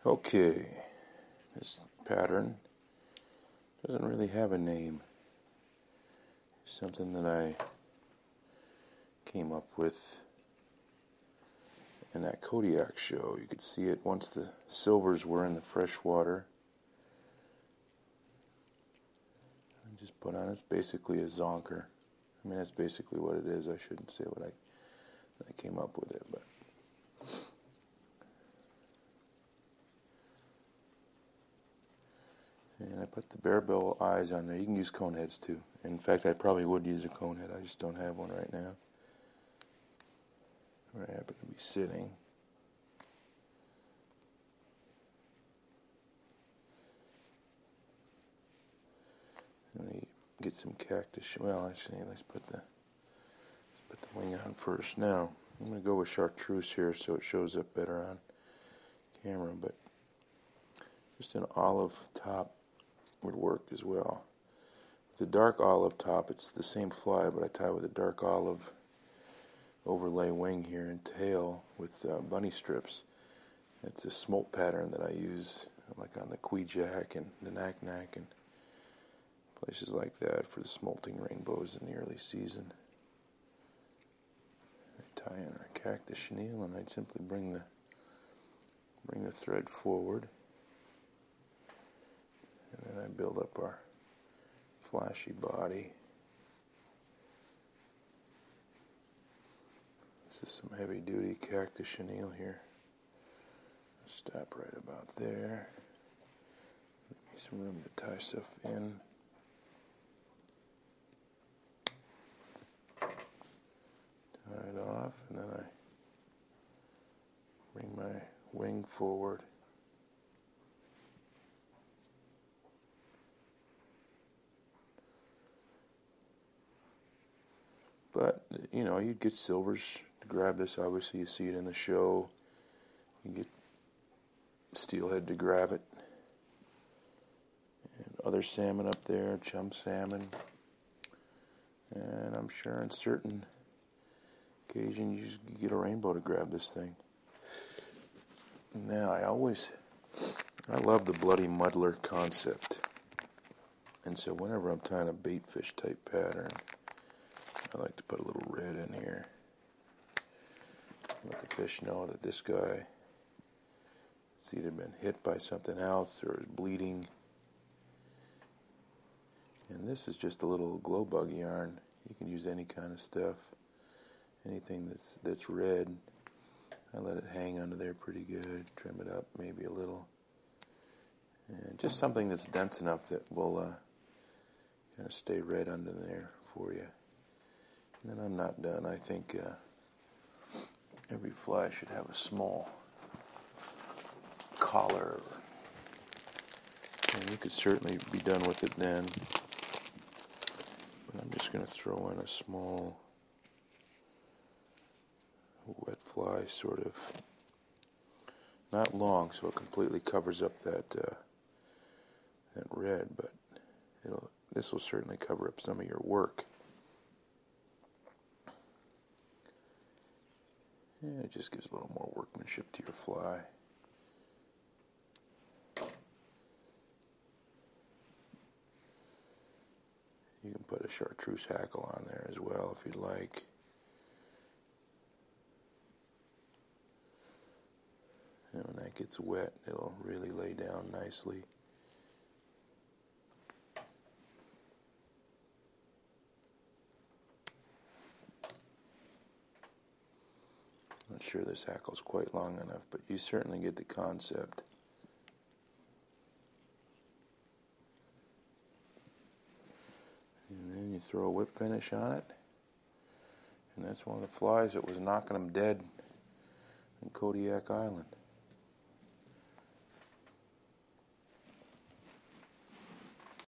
Okay, this pattern doesn't really have a name. It's something that I came up with in that Kodiak show. You could see it once the silvers were in the fresh water. I just put on, it's basically a zonker. I mean, that's basically what it is. I shouldn't say what I came up with it, but and I put the bearbill eyes on there. You can use cone heads too. In fact, I probably would use a cone head. I just don't have one right now, where I happen to be sitting. Let me get some cactus. Well, actually, let's put the wing on first. Now, I'm going to go with chartreuse here so it shows up better on camera, but just an olive top would work as well. With the dark olive top, it's the same fly, but I tie with a dark olive overlay wing here and tail with bunny strips. It's a smolt pattern that I use like on the Kwiak and the Naknak and places like that for the smolting rainbows in the early season. I tie in our cactus chenille, and I'd simply bring the thread forward, and then I build up our flashy body. This is some heavy duty cactus chenille here. Stop right about there. Give me some room to tie stuff in. Tie it off, and then I bring my wing forward. But, you know, you'd get silvers to grab this. Obviously, you see it in the show. You get steelhead to grab it. And other salmon up there, chum salmon. And I'm sure on certain occasions you get a rainbow to grab this thing. Now, I love the bloody muddler concept. And so whenever I'm tying a bait fish type pattern, I like to put a little red in here. Let the fish know that this guy has either been hit by something else or is bleeding. And this is just a little glow bug yarn. You can use any kind of stuff. Anything that's red. I let it hang under there pretty good. Trim it up maybe a little. And just something that's dense enough that will kind of stay red under there for you. And then I'm not done. I think every fly should have a small collar. And you could certainly be done with it then. But I'm just going to throw in a small wet fly, sort of. Not long, so it completely covers up that red, but this will certainly cover up some of your work. Yeah, it just gives a little more workmanship to your fly. You can put a chartreuse hackle on there as well if you'd like. And when that gets wet, it'll really lay down nicely. Not sure this hackle's quite long enough, but you certainly get the concept. And then you throw a whip finish on it. And that's one of the flies that was knocking them dead in Kodiak Island.